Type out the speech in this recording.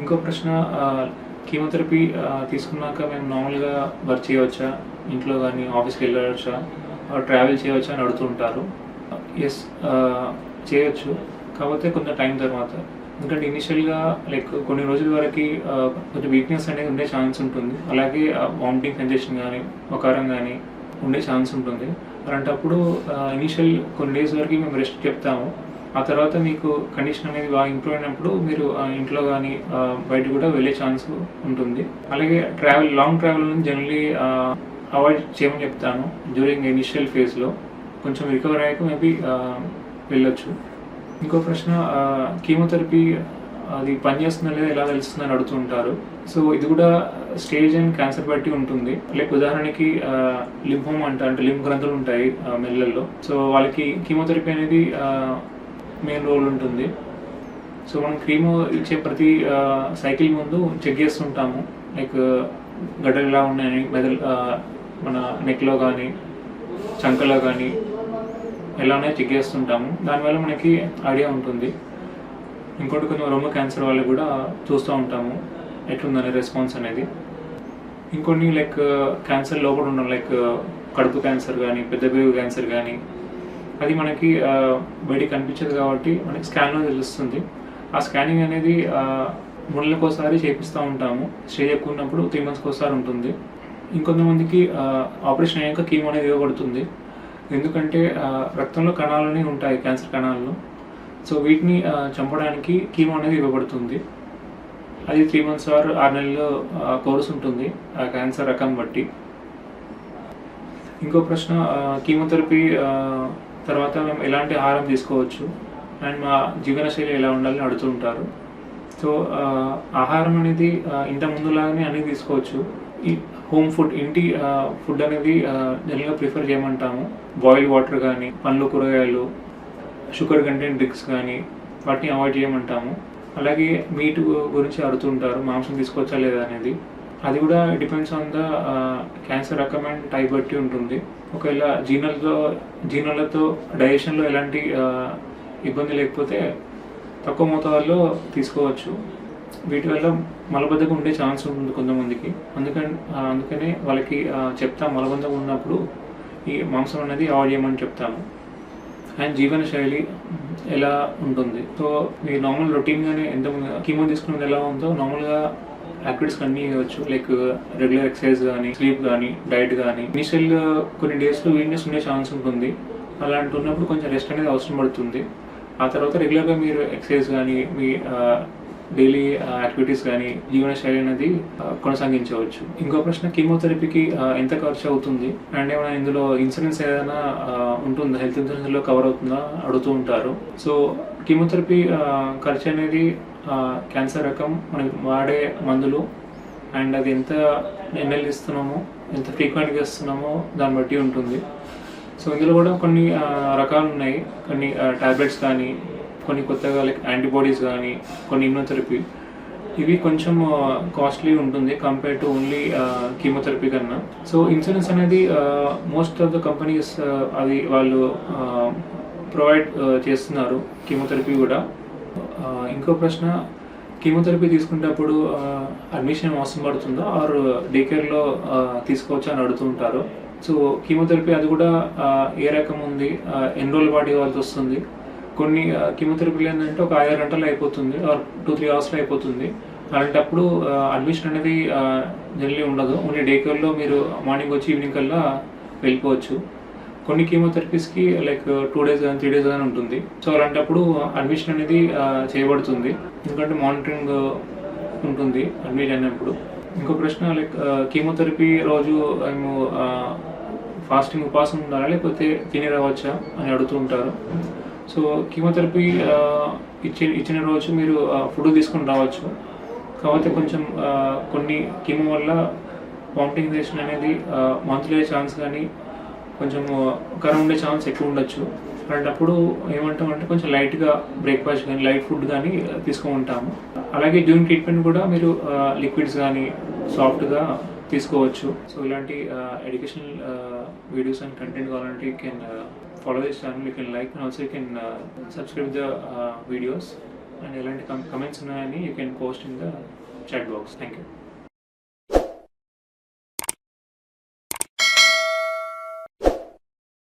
ఇంకో ప్రశ్న కీమోథెరపీ తీసుకున్నాక మేము నార్మల్‌గా వర్క్ చేయవచ్చా? ఇంట్లో గానీ, ఆఫీస్‌కి వెళ్ళొచ్చా? ట్రావెల్ చేయవచ్చా అని అడుగుతుంటారు. యెస్, చేయొచ్చు. కాకపోతే కొంత టైం తర్వాత. ఎందుకంటే ఇనీషియల్‌గా కొన్ని రోజుల వరకి కొంచెం వీక్‌నెస్ అనేది ఉండే ఛాన్స్ ఉంటుంది. అలాగే వామిటింగ్ సెన్సేషన్ గానీ, ఒకారం గానీ ఉండే ఛాన్స్ ఉంటుంది. అలాంటప్పుడు ఇనీషియల్ కొన్ని డేస్ వరకి మేము రెస్ట్ చెప్తాము. ఆ తర్వాత మీకు కండిషన్ అనేది బాగా ఇంప్రూవ్ అయినప్పుడు మీరు ఇంట్లో గానీ, బయటకి కూడా వెళ్ళే ఛాన్స్ ఉంటుంది. అలాగే లాంగ్ ట్రావెల్ జనరల్లీ అవాయిడ్ చేయమని చెప్తాను డ్యూరింగ్ ఇనిషియల్ ఫేజ్‌లో. కొంచెం రికవర్ అయ్యాక మేబీ వెళ్ళొచ్చు. ఇంకో ప్రశ్న కీమోథెరపీ అది పనిచేస్తుందా లేదా ఎలా తెలుస్తుందని అడుగుతూ ఉంటారు. సో ఇది కూడా స్టేజ్ అండ్ క్యాన్సర్ బట్టి ఉంటుంది. ఉదాహరణకి లింఫోమా అంటే లింఫ్ గ్రంథులు ఉంటాయి మెదడులో. సో వాళ్ళకి కీమోథెరపీ అనేది మెయిన్ రోల్ ఉంటుంది. సో మనం కీమో ఇచ్చే ప్రతి సైకిల్ ముందు చెక్ చేస్తుంటాము. గడ్డలు ఎలా ఉన్నాయని మన నెక్‌లో కానీ, చంకలో కానీ ఎలా ఉన్నాయో చెక్ చేస్తుంటాము. దానివల్ల మనకి ఐడియా ఉంటుంది. ఇంకోటి కొంచెం రొమ్ము క్యాన్సర్ వాళ్ళకి కూడా చూస్తూ ఉంటాము ఎట్లుందనే రెస్పాన్స్ అనేది. ఇంకొన్ని క్యాన్సర్ లోపల ఉన్న కడుపు క్యాన్సర్ కానీ, పెద్ద పేగు క్యాన్సర్ కానీ అది మనకి బయటికి కనిపించదు కాబట్టి మనకి స్కాన్‌లో తెలుస్తుంది. ఆ స్కానింగ్ అనేది 3 నెలలకోసారి చేపిస్తూ ఉంటాము. స్టేజ్ ఎక్కువ ఉన్నప్పుడు 3 మంత్స్‌కి ఒకసారి ఉంటుంది. ఇంకొంతమందికి ఆపరేషన్ అయ్యాక కీమో అనేది ఇవ్వబడుతుంది. ఎందుకంటే రక్తంలో కణాలనే ఉంటాయి, క్యాన్సర్ కణాలు. సో వీటిని చంపడానికి కీమో అనేది ఇవ్వబడుతుంది. అది 3 మంత్స్ ఆర్ 6 నెలలు కోర్స్ ఉంటుంది ఆ క్యాన్సర్ రకం బట్టి. ఇంకో ప్రశ్న కీమోథెరపీ తర్వాత మేము ఎలాంటి ఆహారం తీసుకోవచ్చు అండ్ మా జీవనశైలి ఎలా ఉండాలని అడుగుతూ ఉంటారు. సో ఆహారం అనేది ఇంత ముందులాగానే అన్నీ తీసుకోవచ్చు. ఈ హోమ్ ఫుడ్, ఇంటి ఫుడ్ అనేది జనరల్గా ప్రిఫర్ చేయమంటాము. బాయిల్డ్ వాటర్ కానీ, పండ్లు, కూరగాయలు, షుగర్ కంటెంట్ డ్రింక్స్ కానీ వాటిని అవాయిడ్ చేయమంటాము. అలాగే మీట్ గురించి అడుగుతుంటారు, మాంసం తీసుకోవచ్చా లేదా అనేది. అది కూడా డిపెండ్స్ ఆన్ ద క్యాన్సర్ రకం అండ్ టైప్ బట్టి ఉంటుంది. ఒకవేళ జీర్ణాలతో డైజెషన్లో ఎలాంటి ఇబ్బంది లేకపోతే తక్కువ మోతాదులో తీసుకోవచ్చు. వీటి వల్ల మలబద్ధకం ఉండే ఛాన్స్ ఉంటుంది కొంతమందికి. అందుకనే వాళ్ళకి చెప్తాం మలబద్ధకం ఉన్నప్పుడు ఈ మాంసం అనేది అవాయిడ్ చేయమని చెప్తాము. అండ్ జీవనశైలి ఎలా ఉంటుంది. సో మీరు నార్మల్ రొటీన్గానే కీమో తీసుకున్నది ఎలా ఉందో నార్మల్గా యాక్టివిటీస్ కంటిన్యూ చేయవచ్చు. రెగ్యులర్ ఎక్సర్సైజ్ కానీ, స్లీప్ కానీ, డైట్ కానీ. ఇనిషియల్ కొన్ని డేస్లో వీక్నెస్ ఉండే ఛాన్స్ ఉంటుంది. అలాంటి ఉన్నప్పుడు కొంచెం రెస్ట్ అనేది అవసరం పడుతుంది. ఆ తర్వాత రెగ్యులర్గా మీరు ఎక్సర్సైజ్ కానీ, మీ డైలీ యాక్టివిటీస్ కానీ, జీవనశైలి అనేది కొనసాగించవచ్చు. ఇంకో ప్రశ్న కీమోథెరపీకి ఎంత ఖర్చు అవుతుంది అండ్ ఏమైనా ఇందులో ఇన్సూరెన్స్ ఏదైనా ఉంటుందా, హెల్త్ ఇన్సూరెన్స్లో కవర్ అవుతుందా అడుగుతూ ఉంటారు. సో కీమోథెరపీ ఖర్చు అనేది క్యాన్సర్ రకం, మనకి వాడే మందులు అండ్ అది ఎంత ఎన్ఎల్ ఇస్తున్నామో, ఎంత ఫ్రీక్వెంట్గా ఇస్తున్నామో దాన్ని బట్టి ఉంటుంది. సో ఇందులో కూడా కొన్ని రకాలు ఉన్నాయి. కొన్ని టాబ్లెట్స్ కానీ, కొన్ని కొత్తగా యాంటీబాడీస్ కానీ, కొన్ని ఇమ్యూనోథెరపీ. ఇవి కొంచెం కాస్ట్లీ ఉంటుంది కంపేర్ టు ఓన్లీ కీమోథెరపీ కన్నా. సో ఇన్సూరెన్స్ అనేది మోస్ట్ ఆఫ్ ద కంపెనీస్ అది వాళ్ళు ప్రొవైడ్ చేస్తున్నారు కీమోథెరపీ కూడా. ఇంకో ప్రశ్న కీమోథెరపీ తీసుకునేటప్పుడు అడ్మిషన్ అవసరం పడుతుందా ఆర్ డే కేర్లో తీసుకోవచ్చా అని అడుగుతూ ఉంటారు. సో కీమోథెరపీ అది కూడా ఏ రకం ఉంది, ఎన్ని రోజుల పాటు ఇవ్వాల్సి వస్తుంది. కొన్ని కీమోథెరపీలు ఏంటంటే ఒక 5-6 గంటలు అయిపోతుంది ఆర్ 2-3 అవర్స్లో అయిపోతుంది. అలాంటప్పుడు అడ్మిషన్ అనేది జనరల్లీ ఉండదు. ఓన్లీ డే కేర్లో మీరు మార్నింగ్ వచ్చి ఈవినింగ్ కల్లా వెళ్ళిపోవచ్చు. కొన్ని కీమోథెరపీస్కి 2 days కానీ 3 days కానీ ఉంటుంది. సో అలాంటప్పుడు అడ్మిషన్ అనేది చేయబడుతుంది, ఎందుకంటే మానిటరింగ్ ఉంటుంది అడ్మిట్ అయినప్పుడు. ఇంకో ప్రశ్న కీమోథెరపీ రోజు మేము ఫాస్టింగ్ ఉపవాసం ఉండాలా లేకపోతే తిని రావచ్చా అని అడుగుతూ ఉంటారు. సో కీమోథెరపీ ఇచ్చిన రోజు మీరు ఫుడ్ తీసుకొని రావచ్చు. కాకపోతే కొంచెం కొన్ని కీమో వల్ల వామిటింగ్ సెన్సేషన్ అనేది మంత్లీ ఛాన్స్ కానీ, కొంచెం కరం ఉండే ఛాన్స్ ఎక్కువ ఉండొచ్చు. అలాంటప్పుడు ఏమంటామంటే కొంచెం లైట్గా బ్రేక్ఫాస్ట్ కానీ, లైట్ ఫుడ్ కానీ తీసుకుంటాము. అలాగే డ్యూరింగ్ ట్రీట్మెంట్ కూడా మీరు లిక్విడ్స్ కానీ సాఫ్ట్గా తీసుకోవచ్చు. సో ఇలాంటి ఎడ్యుకేషనల్ వీడియోస్ అండ్ కంటెంట్ కావాలంటే you can follow this channel, you can like and also you can subscribe the videos. And ఎలాంటి కమెంట్స్ ఉన్నాయని you can post in the chat box. Thank you.